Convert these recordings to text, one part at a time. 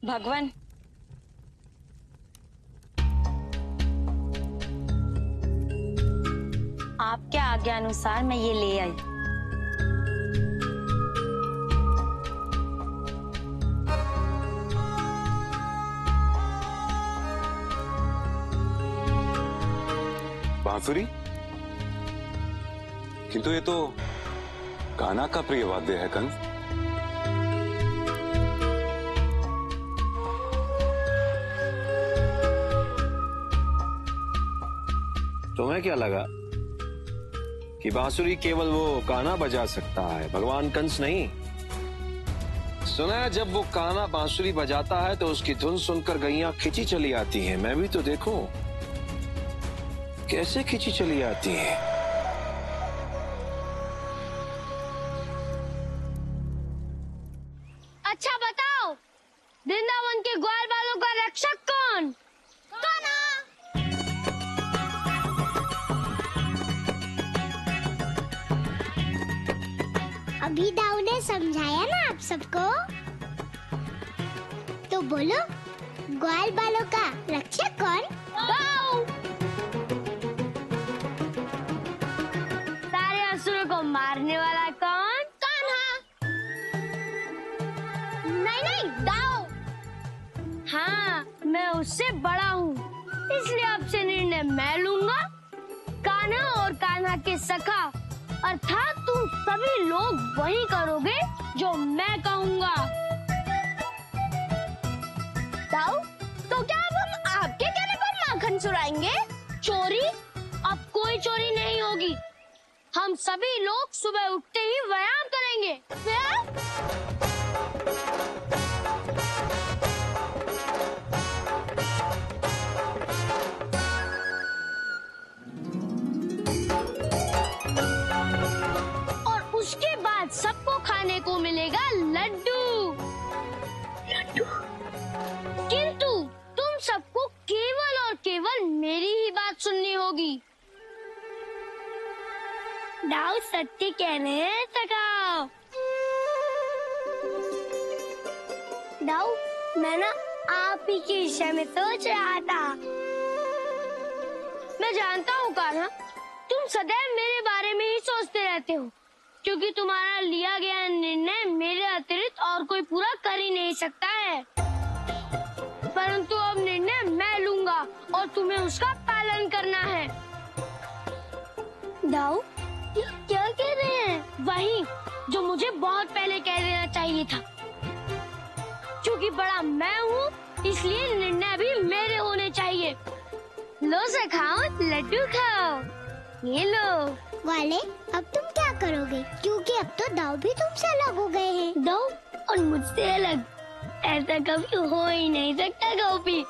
भगवान, आपके आज्ञा अनुसार मैं ये ले आई। बांसुरी? किंतु ये तो कान्हा का प्रिय वाद्य है कंस। तुम्हें क्या लगा कि बांसुरी केवल वो कान्हा बजा सकता है, भगवान कंस नहीं? सुना है जब वो कान्हा बांसुरी बजाता है तो उसकी धुन सुनकर गैया खिंची चली आती हैं। मैं भी तो देखूं कैसे खिंची चली आती हैं। अच्छा बताओ, वृंदावन के ग्वाल बालों का रक्षक कौन? कान्हा। अभी दाऊ ने समझाया ना आप सबको, तो बोलो ग्वाल बालों का रक्षक कौन? दाऊ। सारे असुरों को मारने वाला कौन? कान्हा। नहीं नहीं दाऊ। हाँ, मैं उससे बड़ा हूँ, इसलिए आपसे निर्णय मैं लूंगा। कान्हा और कान्हा के सखा अर्थात तुम सभी लोग वही करोगे जो मैं कहूँगा। दाऊ, तो क्या अब हम आपके कहने पर माखन चुराएंगे? चोरी? अब कोई चोरी नहीं होगी। हम सभी लोग सुबह उठते ही व्यायाम करेंगे। व्यायाम? उसके बाद सबको खाने को मिलेगा लड्डू। लड्डू? किंतु तुम सबको केवल और केवल मेरी ही बात सुननी होगी। दाऊ सत्य कहने हैं सखाओ। दाऊ, मैं ना आप ही के विषय में सोच रहा था। मैं जानता हूँ कान्हा, तुम सदैव मेरे बारे में ही सोचते रहते हो, क्योंकि तुम्हारा लिया गया निर्णय मेरे अतिरिक्त और कोई पूरा कर ही नहीं सकता है। परंतु अब निर्णय मैं लूंगा और तुम्हें उसका पालन करना है। दाऊ, ये क्या कह रहे हैं? वही जो मुझे बहुत पहले कह देना चाहिए था। क्योंकि बड़ा मैं हूँ, इसलिए निर्णय भी मेरे होने चाहिए। लो सखाओ, लड्डू खाओ। ये लो। वाले, अब तुम क्या करोगे? क्योंकि अब तो दाऊ भी तुमसे अलग हो गए हैं। दाऊ और मुझसे अलग? ऐसा कभी हो ही नहीं सकता गोपी।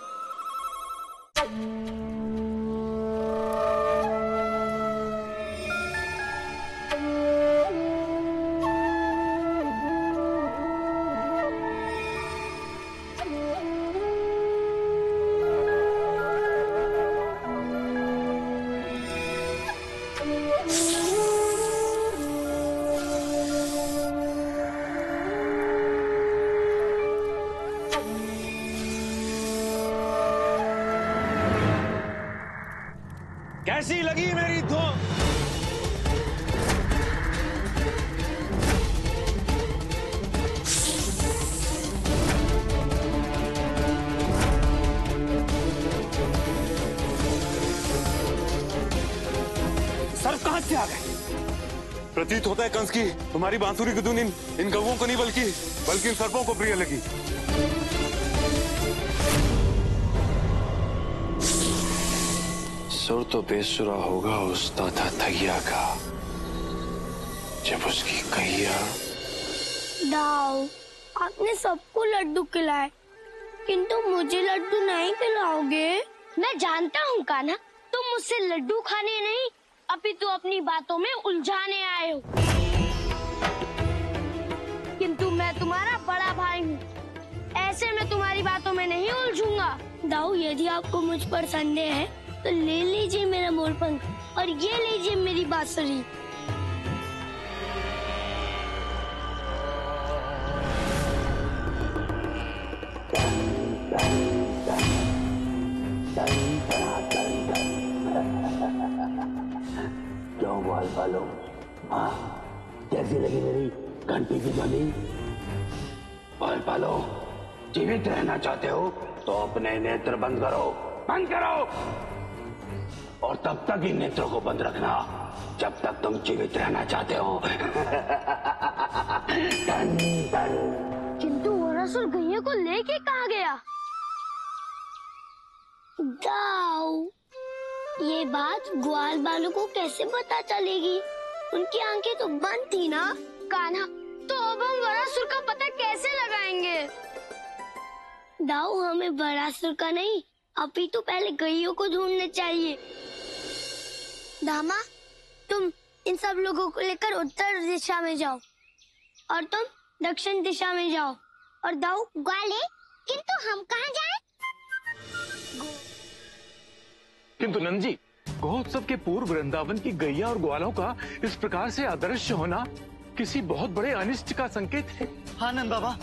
कैसी लगी मेरी धुन? सर्प कहां से आ गए? प्रतीत होता है कंस की तुम्हारी बांसुरी की धुन इन कौवों को नहीं बल्कि इन सर्पों को प्रिय लगी। सुर तो बेसुरा होगा उस दाता थैया का जब उसकी कैया। दाऊ, आपने सबको लड्डू खिलाए, किंतु मुझे लड्डू नहीं खिलाओगे? मैं जानता हूँ कान्हा, तुम मुझसे लड्डू खाने नहीं, अपितु अपनी बातों में उलझाने आए हो। किंतु मैं तुम्हारा बड़ा भाई हूँ, ऐसे में तुम्हारी बातों में नहीं उलझूंगा। दाऊ, यदि आपको मुझ पर संदेह है तो ले लीजिए मेरा मोरपंख और ये लीजिए मेरी बांसुरी। कैसी लगी मेरी घंटी की ध्वनि? बाल पालो, जीवित रहना चाहते हो तो अपने नेत्र बंद करो, बंद करो, और तब तक इन नेत्रों को बंद रखना जब तक तुम जीवित रहना चाहते हो। टन टन। किंतु वरासुर गैया को लेके कहाँ गया? दाऊ, ये बात ग्वाल बालों को कैसे पता चलेगी? उनकी आंखें तो बंद थी ना। कान्हा, तो अब हम वरासुर का पता कैसे लगाएंगे? दाऊ, हमें वरासुर का नहीं, अपितु पहले गैयों को ढूंढना चाहिए। दामा, तुम इन सब लोगों को लेकर उत्तर दिशा में जाओ और तुम दक्षिण दिशा में जाओ। और दाऊ, ग्वाले, किंतु हम कहाँ जाएं? किंतु नंद जी, गौत्सव के पूर्व वृंदावन की गैया और ग्वालों का इस प्रकार से अदृश्य होना किसी बहुत बड़े अनिष्ट का संकेत है। हाँ नंद बाबा,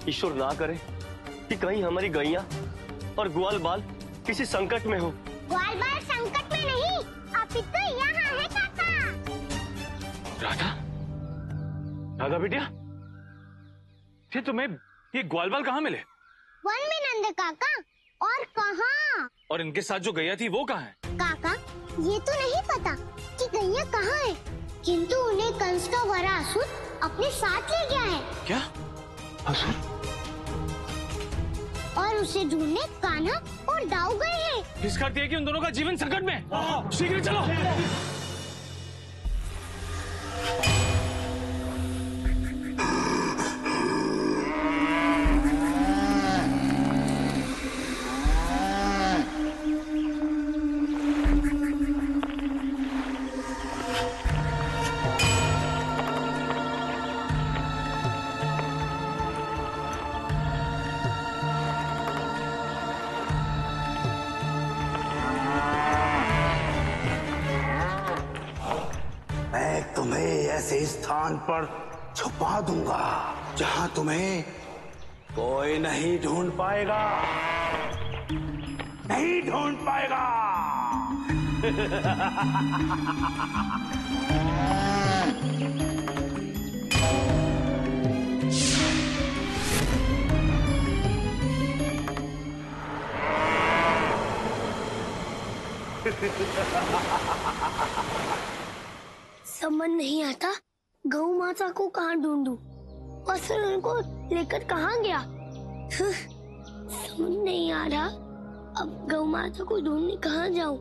ईश्वर ना करे कि कहीं हमारी गैया और ग्वाल बाल किसी संकट में हो। ग्वाल बाल संकट में नहीं, अपितु यहाँ है काका। राधा, राधा बिटिया, फिर तुम्हें ये ग्वाल बाल कहाँ मिले? वन में नंद काका। और कहाँ? और इनके साथ जो गैया थी वो कहाँ है? काका, ये तो नहीं पता कि गैया कहाँ है, किंतु उन्हें कंस का वरासुर अपने साथ ले गया है। क्या? असुर? और उसे ढूंढने कान्हा और दाऊ गए हैं। इस करती है कि उन दोनों का जीवन संकट में। शीघ्र चलो। तुम्हें ऐसे स्थान पर छुपा दूंगा जहां तुम्हें कोई नहीं ढूंढ पाएगा, नहीं ढूंढ पाएगा। समझ नहीं आता गौ माता को कहाँ ढूंढूं और फिर उनको लेकर कहाँ गया। समझ नहीं आ रहा अब गौ माता को ढूंढने कहाँ जाऊं।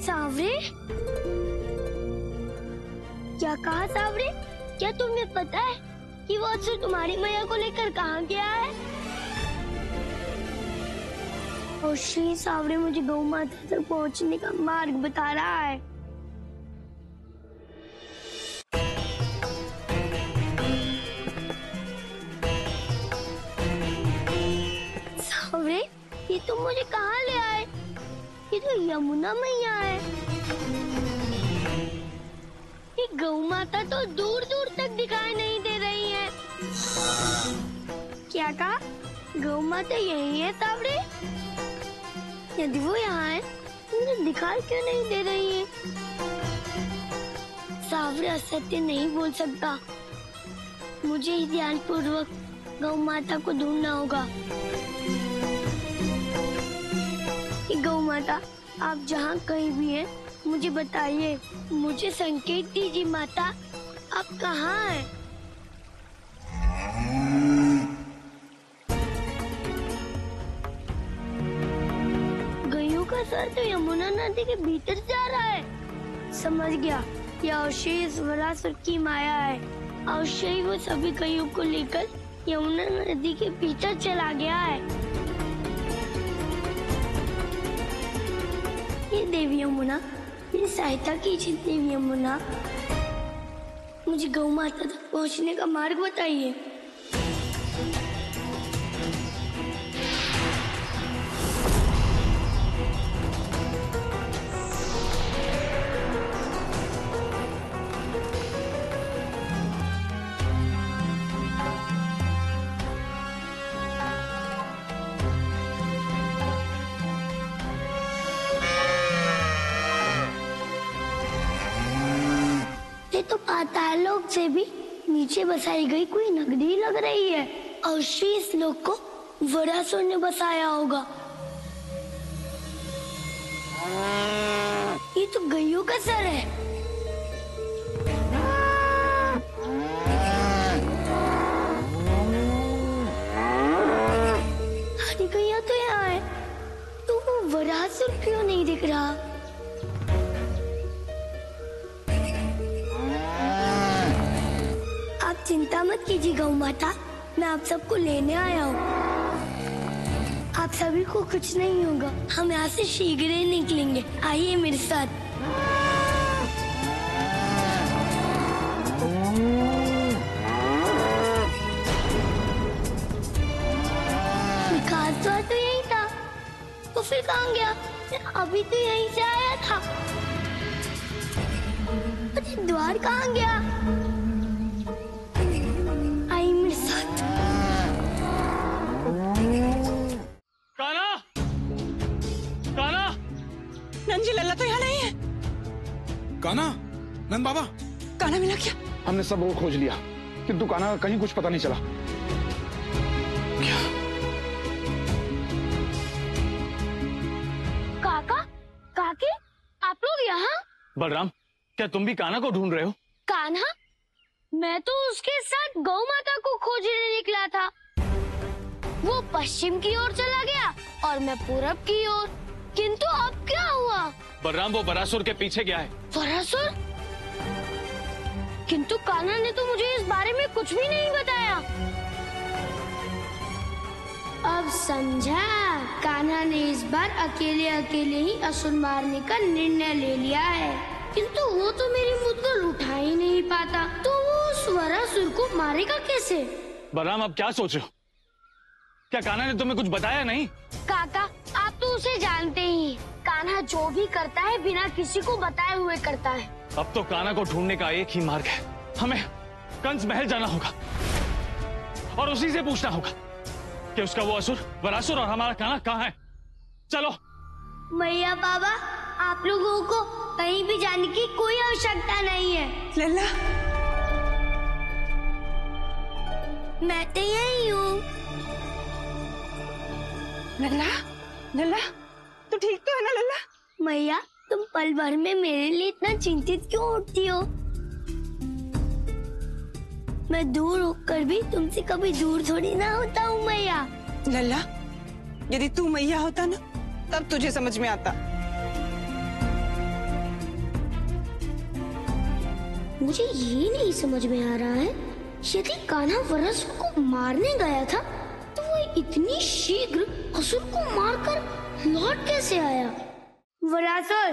सावरे, क्या कहा सावरे? क्या तुम्हें पता है कि वो असुर तुम्हारी मैया को लेकर कहाँ गया है? और श्री सावरे मुझे गौ माता तक पहुंचने का मार्ग बता रहा है। सावरे, ये तुम मुझे कहाँ ले आए? ये तो यमुना मैया है। ये गौ माता तो दूर दूर तक दिखाई नहीं दे रही है। क्या कहा? गौ माता यही है सावरे? यदि वो यहाँ है, मुझे दिखाई क्यों नहीं दे रही है? सावरे असत्य नहीं बोल सकता। मुझे ही ध्यानपूर्वक गौ माता को ढूंढना होगा। गौ माता, आप जहाँ कहीं भी हैं, मुझे बताइए। मुझे संकेत दीजिए माता, आप कहाँ हैं? सर तो यमुना नदी के भीतर जा रहा है। समझ गया, यह अवश्य इस वरासुर की माया है। अवश्य ही वो सभी गैयों को लेकर यमुना नदी के भीतर चला गया है। ये देवी यमुना, मेरी सहायता कीजिए देवी यमुना। मुझे गौ माता तक पहुंचने का मार्ग बताइए। मुझे तो पाताल लोक से भी नीचे बसाई गई कोई नगरी लग रही है। अवश्य इस लोक को वरासुर ने बसाया होगा। ये तो गैयों का सर है। हरी गैया तो यहाँ है, तो वो वरासुर क्यों नहीं दिख रहा? आप चिंता मत कीजिए गौ माता, मैं आप सबको लेने आया हूँ। आप सभी को कुछ नहीं होगा, हम यहाँ से शीघ्र ही निकलेंगे। आइए मेरे साथ। विकास द्वार तो यही था, तो फिर कहाँ गया? मैं अभी तो यहीं से आया था। अरे द्वार कहाँ गया? आइए मेरे साथ। कान्हा! कान्हा! नंजी लल्ला तो यहाँ नहीं है। कान्हा, नंद बाबा, कान्हा मिला क्या? हमने सब वो खोज लिया, किंतु कान्हा का कहीं कुछ पता नहीं चला। क्या? काका, काकी, आप लोग यहाँ? बलराम, क्या तुम भी कान्हा को ढूंढ रहे हो? कान्हा? मैं तो उसके साथ गौ माता को खोजने निकला था। वो पश्चिम की ओर चला गया और मैं पूरब की ओर। किंतु अब क्या हुआ? बलराम, वो वरासुर के पीछे गया है। वरासुर? किंतु कान्हा ने तो मुझे इस बारे में कुछ भी नहीं बताया। अब समझा, कान्हा ने इस बार अकेले अकेले ही असुर मारने का निर्णय ले लिया है। किंतु वो तो मेरी मुद्दल उठा ही नहीं पाता, तो वो उस वरासुर को मारेगा कैसे? बलराम, अब क्या सोच रहे हो? क्या कान्हा ने तुम्हें कुछ बताया नहीं? काका, आप तो उसे जानते ही। कान्हा जो भी करता है बिना किसी को बताए हुए करता है। अब तो कान्हा को ढूंढने का एक ही मार्ग है। हमें कंस महल जाना होगा और उसी से पूछना होगा कि उसका वो असुर, वरासुर और हमारा कान्हा कहाँ है। चलो। मैया बाबा, आप लोगों को कहीं भी जाने की कोई आवश्यकता नहीं है। लल्ला, मैं तो यही हूँ। लल्ला, लल्ला, तू ठीक तो है ना लल्ला? मैया, तुम पल भर में मेरे लिए इतना चिंतित क्यों होती हो? मैं दूर होकर भी तुमसे कभी दूर थोड़ी ना होता हूँ मैया। लल्ला, यदि तू मैया होता ना, तब तुझे समझ में आता। मुझे ये नहीं समझ में आ रहा है, यदि कान्हा वरासुर को मारने गया था, तो वो इतनी शीघ्र असुर को मारकर लौट कैसे आया? वरासुर,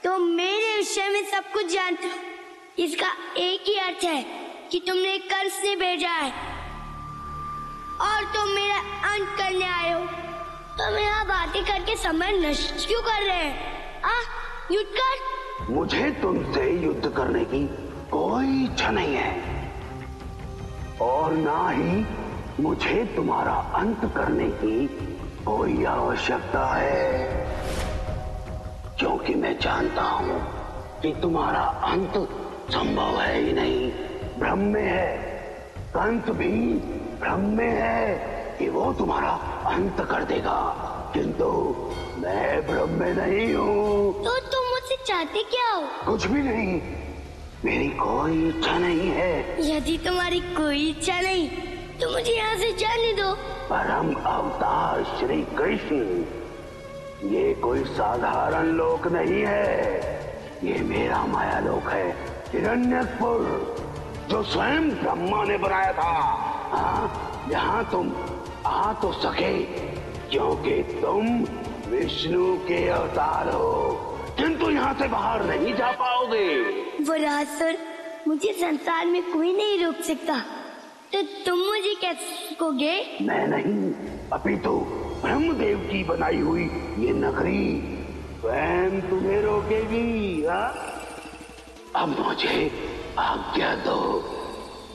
तो मेरे विषय में सब कुछ जानते हो। इसका एक ही अर्थ है कि तुमने कंस ने भेजा है और तुम मेरा अंत करने आए हो। तुम यहाँ बातें करके समय नष्ट क्यों कर रहे हैं? युद्ध कर। मुझे तुमसे युद्ध करने की कोई इच्छा नहीं है और ना ही मुझे तुम्हारा अंत करने की कोई आवश्यकता है, क्योंकि मैं जानता हूं कि तुम्हारा अंत संभव है ही नहीं, भ्रम में है। कंस भी भ्रम में है कि वो तुम्हारा अंत कर देगा, किंतु मैं भ्रम में नहीं हूँ। तो तुम मुझसे चाहते क्या हो? कुछ भी नहीं, मेरी कोई इच्छा नहीं है। यदि तुम्हारी कोई इच्छा नहीं तो मुझे यहाँ से जाने दो। परम अवतार श्री कृष्ण, ये कोई साधारण लोक नहीं है, ये मेरा माया लोक है, हिरण्यकपुर, जो स्वयं ब्रह्मा ने बनाया था। हाँ, यहाँ तुम आ तो सके क्योंकि तुम विष्णु के अवतार हो, किंतु यहाँ से बाहर नहीं जा पाओगे। वरासुर, मुझे संसार में कोई नहीं रोक सकता, तो तुम मुझे कैसे रोकोगे? मैं नहीं, अपितु ब्रह्मदेव की बनाई हुई ये नगरी स्वयं तुम्हें रोकेगी। अब मुझे आज्ञा दो,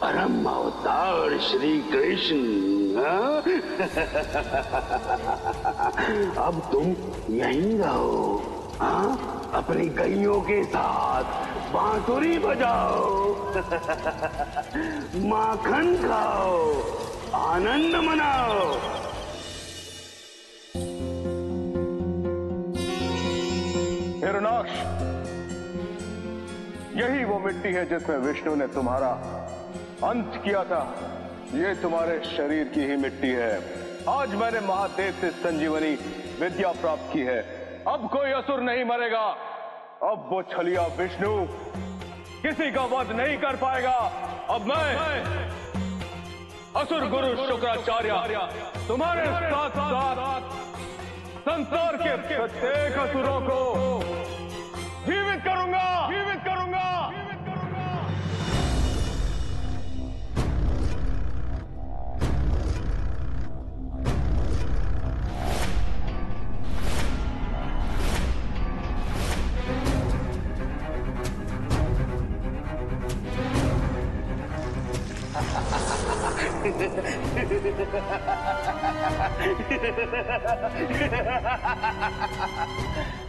परम अवतार श्री कृष्ण। अब तुम यहीं रहो, हाँ, अपनी गैयों के साथ बांसुरी बजाओ, माखन खाओ, आनंद मनाओ। हिरणाक्ष, यही वो मिट्टी है जिसमें विष्णु ने तुम्हारा अंत किया था। ये तुम्हारे शरीर की ही मिट्टी है। आज मैंने महादेव से संजीवनी विद्या प्राप्त की है। अब कोई असुर नहीं मरेगा। अब वो छलिया विष्णु किसी का वध नहीं कर पाएगा। अब मैं असुर गुरु शुक्राचार्य तुम्हारे साथ साथ संसार के प्रत्येक असुरों को जीवित करूंगा, जीवित करूंगा।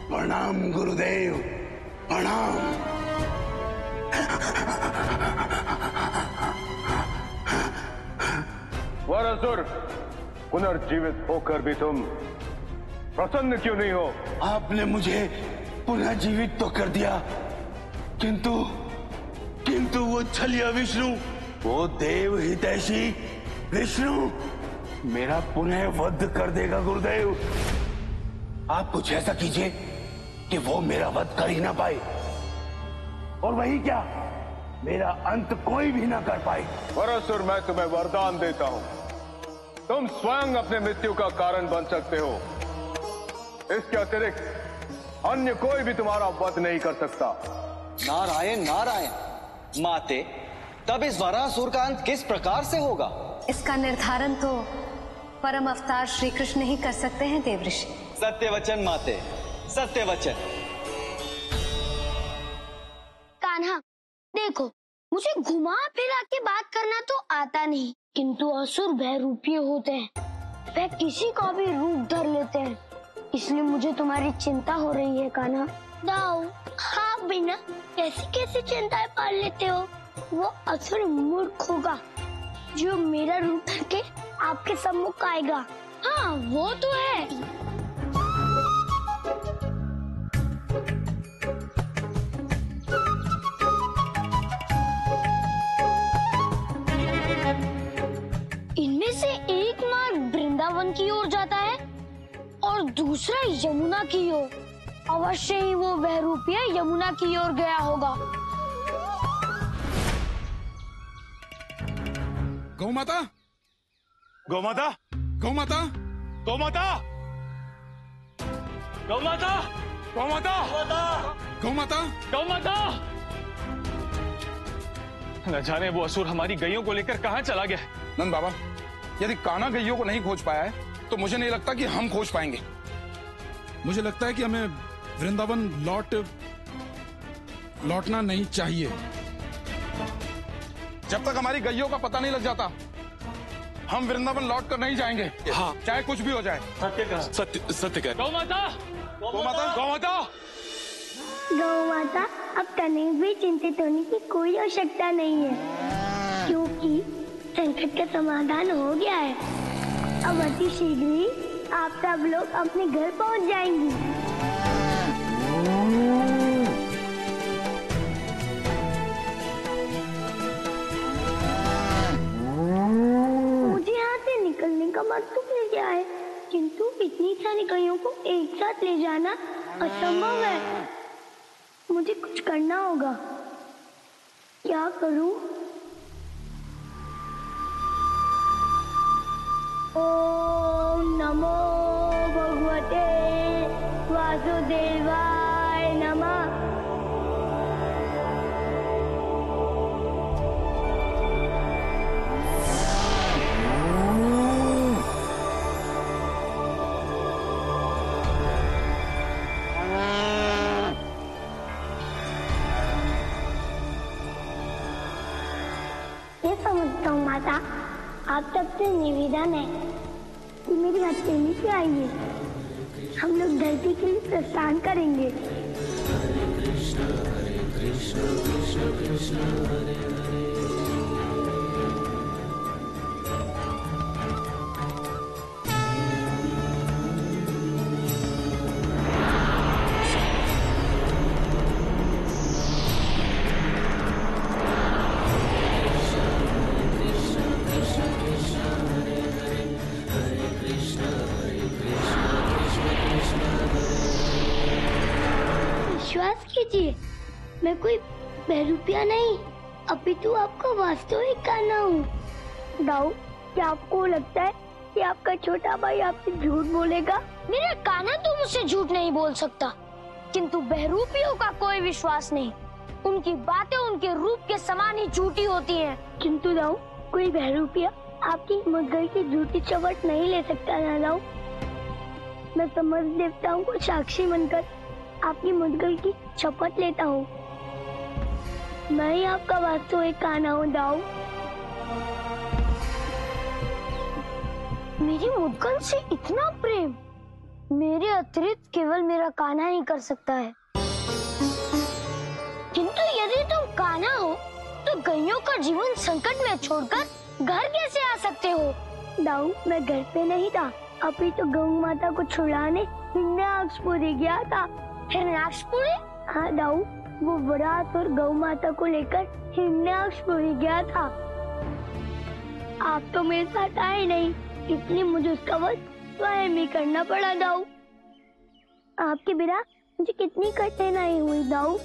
प्रणाम गुरुदेव, प्रणाम। वरसुर, पुनर्जीवित होकर भी तुम प्रसन्न क्यों नहीं हो? आपने मुझे पुनः जीवित तो कर दिया, किंतु वो छलिया विष्णु, वो देव हितैषी विष्णु मेरा पुनः वध कर देगा। गुरुदेव, आप कुछ ऐसा कीजिए कि वो मेरा वध कर ही ना पाए, और वही क्या, मेरा अंत कोई भी ना कर पाए। वरसुर, मैं तुम्हें वरदान देता हूं, तुम स्वयं अपने मृत्यु का कारण बन सकते हो। इसके अतिरिक्त अन्य कोई भी तुम्हारा वध नहीं कर सकता। नारायण नारायण। माते, तब इस वरासुर का अंत किस प्रकार से होगा? इसका निर्धारण तो परम अवतार श्री कृष्ण ही कर सकते हैं देवऋषि। सत्य वचन माते, सत्य वचन। कान्हा, देखो, मुझे घुमा फिरा के बात करना तो आता नहीं, किंतु असुर बहरूपीय होते हैं। वह किसी का भी रूप धर लेते हैं, इसलिए मुझे तुम्हारी चिंता हो रही है कान्हा। दाऊ, हाँ बिना कैसी कैसी चिंताएं पाल लेते हो। वो असुर मूर्ख होगा जो मेरा रूप धर के आपके सम्मुख आएगा। हाँ, वो तो है। इनमें से एक मार्ग वृंदावन की ओर जाता है और दूसरा यमुना की ओर। अवश्य ही वो बहरूपीय यमुना की ओर गया होगा। गौ माता, गौ माता, गौ माता, गौ माता, गौ माता, गौ माता, गौ माता, गौ माता। न जाने वो असुर हमारी गैयों को लेकर कहां चला गया। नंद बाबा, यदि कान्हा गैयों को नहीं खोज पाया है तो मुझे नहीं लगता कि हम खोज पाएंगे। मुझे लगता है कि हमें वृंदावन लौटना नहीं चाहिए। जब तक हमारी गैयों का पता नहीं लग जाता हम वृंदावन लौट कर नहीं जाएंगे। हाँ, चाहे कुछ भी हो जाए। सत्य सत्य कह। गौ माता, गौ माता, गौ माता, गौ माता, अब तनिक भी चिंतित होने की कोई आवश्यकता नहीं है, क्योंकि संकट का समाधान हो गया है। अब अति शीघ्र ही आप सब लोग अपने घर पहुंच जाएंगी। मुझे यहाँ से निकलने का मकसद मिल गया है, किंतु इतनी सारी गैयों को एक साथ ले जाना असंभव है। मुझे कुछ करना होगा। क्या करूं? ओम नमो भगवते वासुदेवाय नमः। ये समझता हूँ माता, आप सबसे निवेदन है कि मेरी हथेली से आइए, हम लोग धरती के लिए प्रस्थान करेंगे। विश्वास कीजिए, मैं कोई बहरूपिया नहीं, अपितु आपका वास्तविक कान्हा हूँ। दाऊ, क्या आपको लगता है कि आपका छोटा भाई आपसे झूठ बोलेगा? मेरा कान्हा तो मुझसे झूठ नहीं बोल सकता, किंतु बहरूपियों का कोई विश्वास नहीं। उनकी बातें उनके रूप के समान ही झूठी होती हैं। किंतु दाऊ, कोई बहरूपिया आपकी मुद्गल की झूठी चवट नहीं ले सकता ना दाऊ। मैं समस्त देवताओं को साक्षी मानकर आपकी मुद्गल की शपथ लेता हूँ। मैं ही आपका वास्तविक कान्हा हूँ दाऊ। मेरी मुद्गल से इतना प्रेम मेरे अतिरिक्त केवल मेरा कान्हा ही कर सकता है। किंतु यदि तुम कान्हा हो तो गैयों का जीवन संकट में छोड़कर घर कैसे आ सकते हो? दाऊ, मैं घर पे नहीं था, अभी तो गौ माता को छुड़ाने हिरण्याक्षपुरी गया था। हिरण्याक्षपुरी? हाँ दाऊ, वो वरात और गौ माता को लेकर हिरण्याक्षपुरी गया था। आप तो मेरे साथ आए नहीं, इसलिए मुझे उसका वध स्वयं ही करना पड़ा दाऊ। आपके बिना मुझे कितनी कठिनाई हुई दाऊ,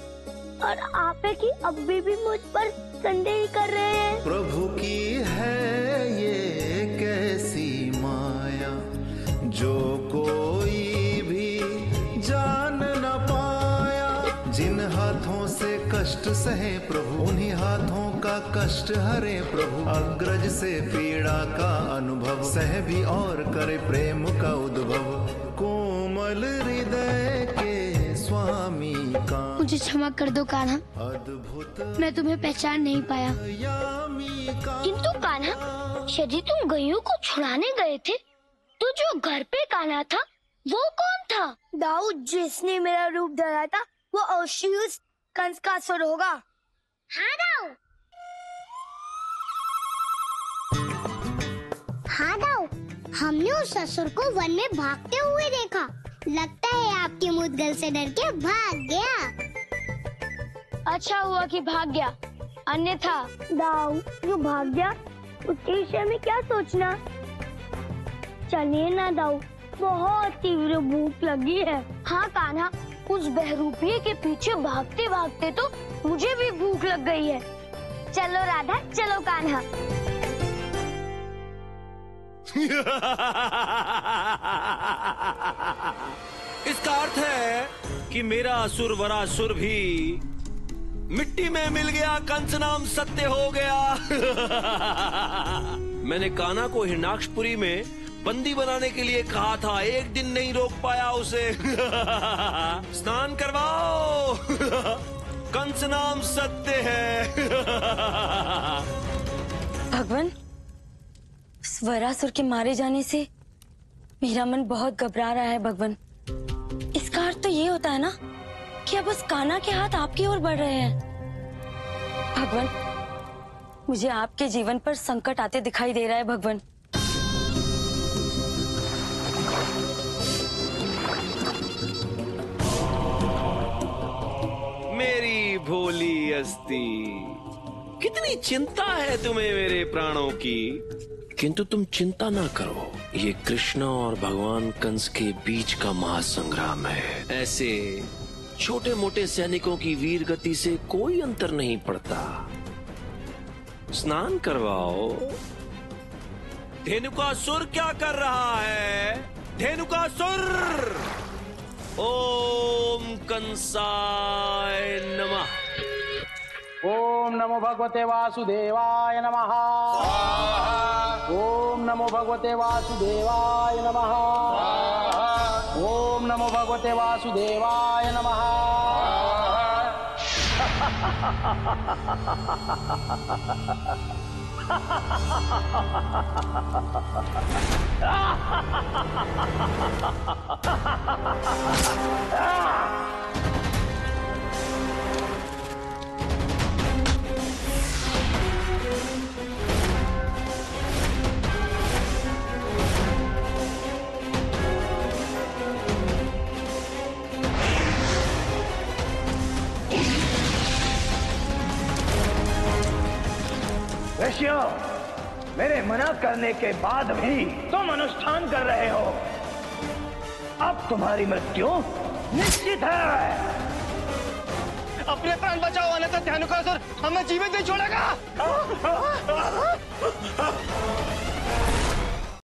और आप है कि अभी भी मुझ पर संदेह कर रहे हैं। प्रभु की है ये कैसी माया, जो कोई भी जान न पाया। जिन हाथों से कष्ट सहे प्रभु, उन्हीं हाथों का कष्ट हरे प्रभु। अग्रज से पीड़ा का अनुभव सह भी और करे प्रेम का उद्भव। कोमल हृदय के स्वामी का मुझे क्षमा कर दो कान्हा, मैं तुम्हें पहचान नहीं पाया। किंतु कान्हा, यदि तुम गैयों को छुड़ाने गए थे तो जो घर पे कान्हा था वो कौन था? दाऊ, जिसने मेरा रूप धरा था वो अवश्य कंस का असुर होगा। हाँ दाऊ। हाँ दाऊ, हमने उस असुर को वन में भागते हुए देखा। लगता है आपकी मुद्गल से डर के भाग गया। अच्छा हुआ कि भाग गया, अन्यथा दाऊ जो भाग गया उसके विषय में क्या सोचना। चलिए ना दाऊ, बहुत तीव्र भूख लगी है। हाँ कान्हा, उस बहरूपिये के पीछे भागते भागते तो मुझे भी भूख लग गई है। चलो राधा, चलो कान्हा। इसका अर्थ है कि मेरा असुर वरासुर भी मिट्टी में मिल गया, कंस नाम सत्य हो गया। मैंने कान्हा को हिरण्याक्षपुरी में बंदी बनाने के लिए कहा था, एक दिन नहीं रोक पाया उसे। स्नान करवाओ, कंस नाम सत्य है। भगवान, वरासुर के मारे जाने से मेरा मन बहुत घबरा रहा है भगवान। इसका अर्थ तो ये होता है ना कि अब उस कान्हा के हाथ आपकी ओर बढ़ रहे हैं। भगवान, मुझे आपके जीवन पर संकट आते दिखाई दे रहा है भगवान। मेरी भोली अस्ती, कितनी चिंता है तुम्हें मेरे प्राणों की। किंतु तुम चिंता ना करो, ये कृष्ण और भगवान कंस के बीच का महासंग्राम है। ऐसे छोटे मोटे सैनिकों की वीर गति से कोई अंतर नहीं पड़ता। स्नान करवाओ। धेनुकासुर क्या कर रहा है? धेनुकासुर, ओम कंसाय नमः। ओम नमो भगवते वासुदेवाय नमः। ओम नमो भगवते वासुदेवाय नमः। ओम नमो भगवते वासुदेवाय नमः। मनुष्यों, मेरे मना करने के बाद भी तुम अनुष्ठान कर रहे हो। अब तुम्हारी मृत्यु निश्चित है। अपने प्राण बचाओ, अन्यथा धेनुकासुर हमें जीवित नहीं छोड़ेगा।